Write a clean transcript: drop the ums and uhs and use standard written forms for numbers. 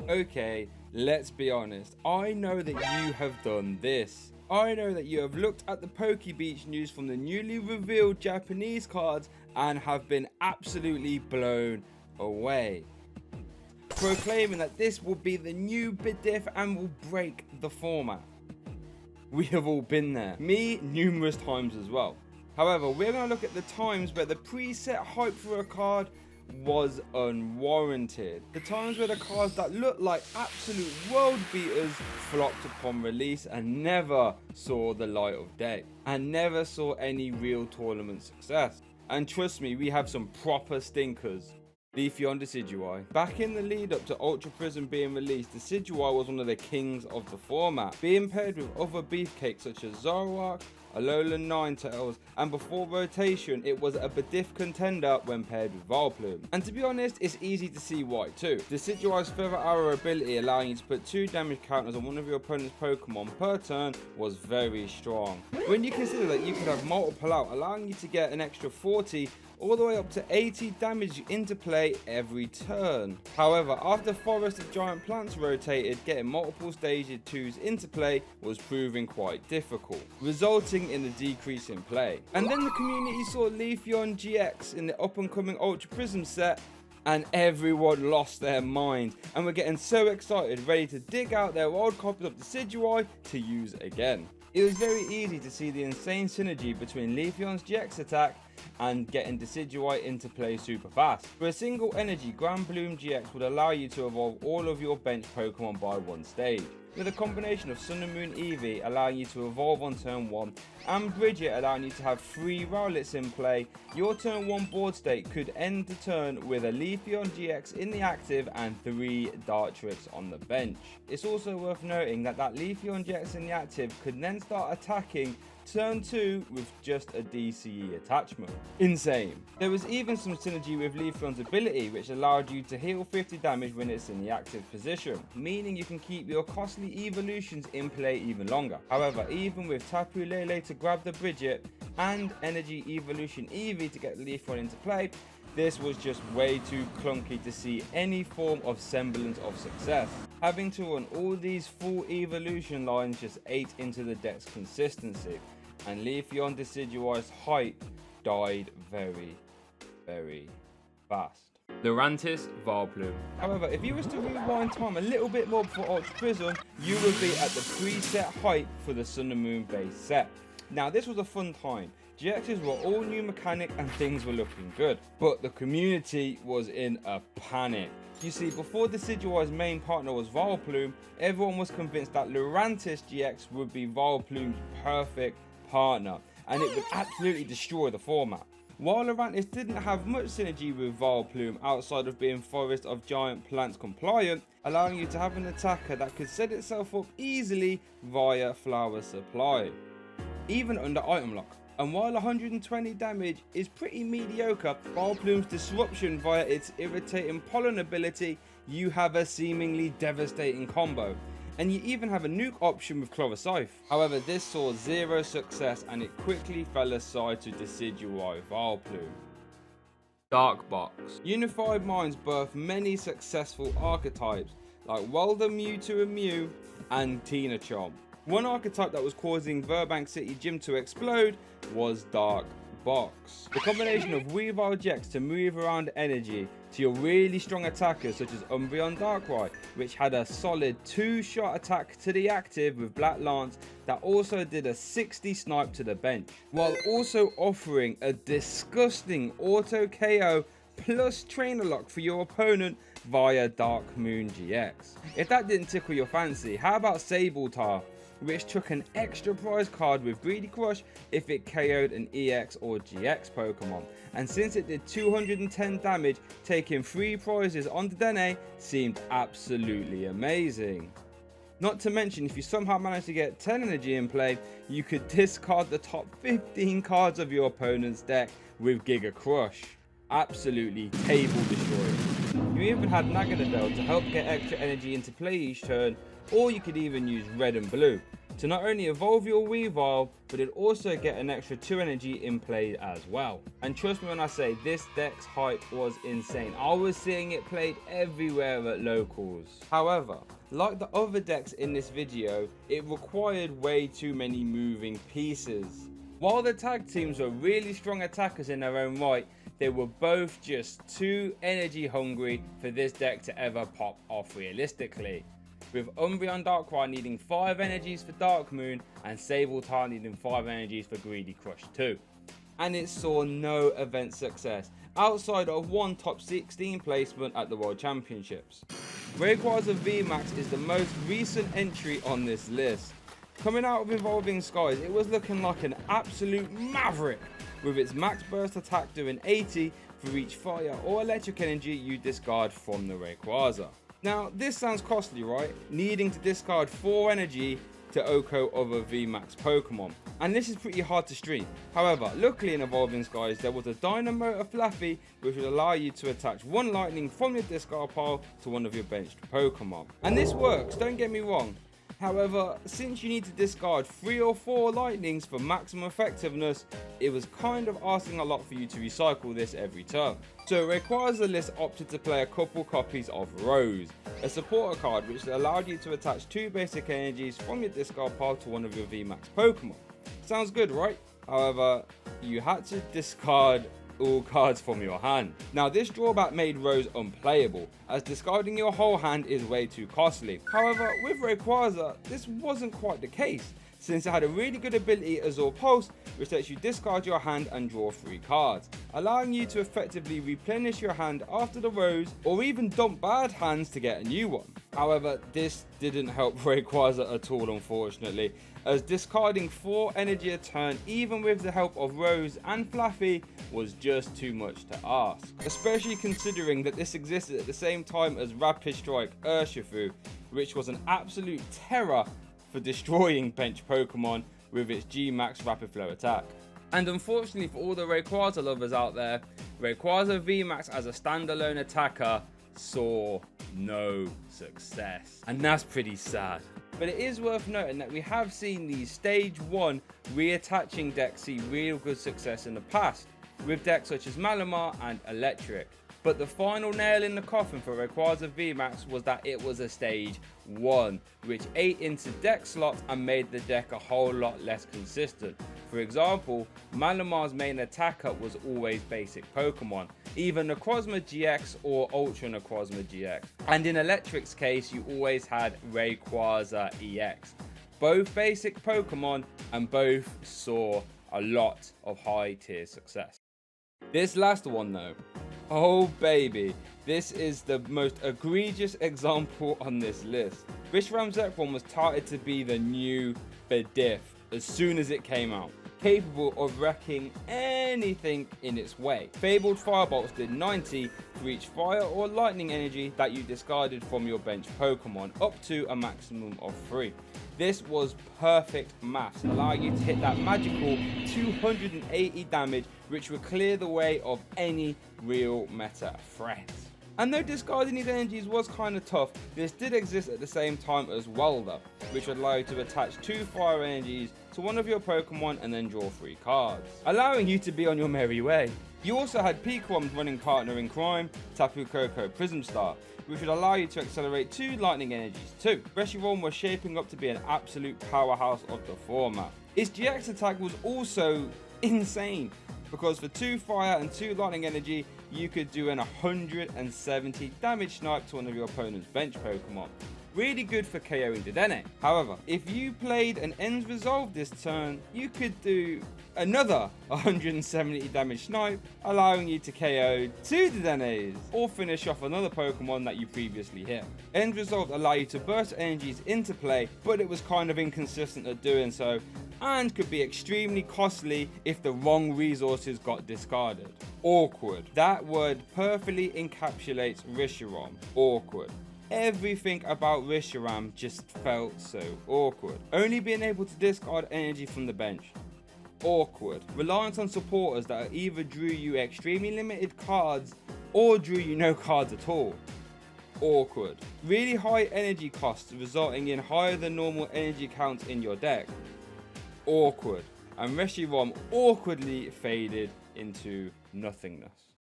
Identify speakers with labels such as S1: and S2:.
S1: Okay, let's be honest. I know that you have done this. I know that you have looked at the PokeBeach news from the newly revealed Japanese cards and have been absolutely blown away, proclaiming that this will be the new Biddiff and will break the format. We have all been there, me numerous times as well. However, we're going to look at the times where the preset hype for a card was unwarranted. The times where the cards that looked like absolute world beaters flopped upon release and never saw the light of day, and never saw any real tournament success. And trust me, we have some proper stinkers. Leafeon Decidueye. Back in the lead up to Ultra Prism being released, Decidueye was one of the kings of the format, being paired with other beefcakes such as Zoroark, Alolan Ninetales, and before rotation it was a Biddiff contender when paired with Vileplume. And to be honest, it's easy to see why too. Decidueye's Feather Arrow ability allowing you to put 2 damage counters on one of your opponent's Pokemon per turn was very strong. When you consider that you could have multiple out, allowing you to get an extra 40 all the way up to 80 damage into play every turn. However, after Forest of Giant Plants rotated, getting multiple stage 2s into play was proving quite difficult, resulting in a decrease in play. And then the community saw Leafeon GX in the up and coming Ultra Prism set, and everyone lost their mind and were getting so excited, ready to dig out their old copies of Decidueye to use again. It was very easy to see the insane synergy between Leafeon's GX attack and getting Decidueye into play super fast. For a single energy, Granbloom GX would allow you to evolve all of your bench Pokemon by one stage, with a combination of Sun and Moon Eevee allowing you to evolve on turn 1 and Bridget allowing you to have 3 Rowlets in play. Your turn 1 board state could end the turn with a Leafeon GX in the active and 3 Dartrix on the bench. It's also worth noting that Leafeon GX in the active could then start attacking turn 2 with just a DCE attachment. Insane. There was even some synergy with Leafeon's ability, which allowed you to heal 50 damage when it's in the active position, meaning you can keep your costly evolutions in play even longer. However, even with Tapu Lele to grab the Bridget and Energy Evolution Eevee to get Leafeon into play, this was just way too clunky to see any form of semblance of success. Having to run all these full evolution lines just ate into the deck's consistency, and Leafeon Decidueye's hype died very, very fast. Lurantis Vileplume. However, if you was to rewind time a little bit more before Ultra Prism, you would be at the preset hype for the Sun and Moon base set. Now this was a fun time. GXs were all new mechanic and things were looking good, but the community was in a panic. You see, before Decidueye's main partner was Vileplume, everyone was convinced that Lurantis GX would be Vileplume's perfect partner, and it would absolutely destroy the format. While Lurantis didn't have much synergy with Vileplume outside of being Forest of Giant Plants compliant, allowing you to have an attacker that could set itself up easily via Flower Supply, even under item lock. And while 120 damage is pretty mediocre, Vileplume's disruption via its irritating pollen ability, you have a seemingly devastating combo. And you even have a nuke option with Chlorocyph. However, this saw zero success and it quickly fell aside to Decidueye Vileplume. Dark Box. Unified Minds birthed many successful archetypes like Welder Mewtwo and Mew and Tina Chomp. One archetype that was causing Burbank City Gym to explode was Dark Box. The combination of Weavile GX to move around energy to your really strong attackers such as Umbreon Darkrai, which had a solid 2-shot attack to the active with Black Lance that also did a 60 snipe to the bench, while also offering a disgusting auto KO plus trainer lock for your opponent via Dark Moon GX. If that didn't tickle your fancy, how about Sabletar, which took an extra prize card with Greedy Crush if it KO'd an EX or GX Pokemon, and since it did 210 damage, taking 3 prizes on the Dene seemed absolutely amazing. Not to mention, if you somehow managed to get 10 energy in play, you could discard the top 15 cards of your opponent's deck with Giga Crush. Absolutely table destroying. You even had Naganadel to help get extra energy into play each turn, or you could even use red and blue. to not only evolve your Weavile, but it'd also get an extra 2 energy in play as well. And trust me when I say this deck's hype was insane. I was seeing it played everywhere at locals. However, like the other decks in this video, it required way too many moving pieces. While the tag teams were really strong attackers in their own right, they were both just too energy hungry for this deck to ever pop off realistically. With Umbreon Darkrai needing 5 energies for Dark Moon and Sabletar needing 5 energies for Greedy Crush 2. And it saw no event success, outside of one top 16 placement at the World Championships. Rayquaza VMAX is the most recent entry on this list. Coming out of Evolving Skies, it was looking like an absolute maverick, with its max burst attack doing 80 for each fire or electric energy you discard from the Rayquaza. Now, this sounds costly, right? Needing to discard 4 energy to OHKO other VMAX Pokemon. And this is pretty hard to stream. However, luckily in Evolving Skies, there was a Dynamotor Flaffy which would allow you to attach 1 lightning from your discard pile to one of your benched Pokemon. And this works, don't get me wrong. However, since you need to discard 3 or 4 lightnings for maximum effectiveness, it was kind of asking a lot for you to recycle this every turn. So Rayquaza list opted to play a couple copies of Rose, a supporter card which allowed you to attach 2 basic energies from your discard pile to one of your VMAX Pokemon. Sounds good, right? However, you had to discard all cards from your hand. Now, this drawback made Rose unplayable, as discarding your whole hand is way too costly. However, with Rayquaza, this wasn't quite the case, since it had a really good ability Azure Pulse, which lets you discard your hand and draw 3 cards, allowing you to effectively replenish your hand after the Rose, or even dump bad hands to get a new one. However, this didn't help Rayquaza at all, unfortunately, as discarding 4 energy a turn, even with the help of Rose and Flaffy, was just too much to ask. Especially considering that this existed at the same time as Rapid Strike Urshifu, which was an absolute terror for destroying bench Pokemon with its G-Max Rapid Flow attack. And unfortunately for all the Rayquaza lovers out there, Rayquaza VMAX as a standalone attacker saw no success. And that's pretty sad. But it is worth noting that we have seen these stage 1 reattaching decks see real good success in the past, with decks such as Malamar and Electric. But the final nail in the coffin for Rayquaza VMAX was that it was a stage 1, which ate into deck slots and made the deck a whole lot less consistent. For example, Malamar's main attacker was always basic Pokemon, either Necrozma GX or Ultra Necrozma GX. And in Electric's case, you always had Rayquaza EX. Both basic Pokemon and both saw a lot of high tier success. This last one though, oh baby, this is the most egregious example on this list. Reshiram Zekrom was touted to be the new Bidoof as soon as it came out, capable of wrecking anything in its way. Fabled Firebolts did 90 for each fire or lightning energy that you discarded from your bench Pokemon, up to a maximum of 3. This was perfect maths, allowing you to hit that magical 280 damage, which would clear the way of any real meta threat. And though discarding these energies was kind of tough, this did exist at the same time as Welder, which would allow you to attach 2 fire energies to one of your Pokemon and then draw 3 cards, allowing you to be on your merry way. You also had Picrom's running partner in crime, Tapu Koko Prism Star, which would allow you to accelerate 2 lightning energies too. Reshiram was shaping up to be an absolute powerhouse of the format. Its GX attack was also insane, because for 2 fire and 2 lightning energy, you could do an 170 damage snipe to one of your opponent's bench Pokemon. Really good for KOing Dedenne. However, if you played an Ends Resolve this turn, you could do another 170 damage snipe, allowing you to KO 2 Dedennes, or finish off another Pokemon that you previously hit. Ends Resolve allow you to burst energies into play, but it was kind of inconsistent at doing so, and could be extremely costly if the wrong resources got discarded. Awkward. That word perfectly encapsulates Reshiram. Awkward. Everything about Reshiram just felt so awkward. Only being able to discard energy from the bench. Awkward. Reliance on supporters that either drew you extremely limited cards or drew you no cards at all. Awkward. Really high energy costs resulting in higher than normal energy counts in your deck. Awkward. And Reshiram awkwardly faded into nothingness.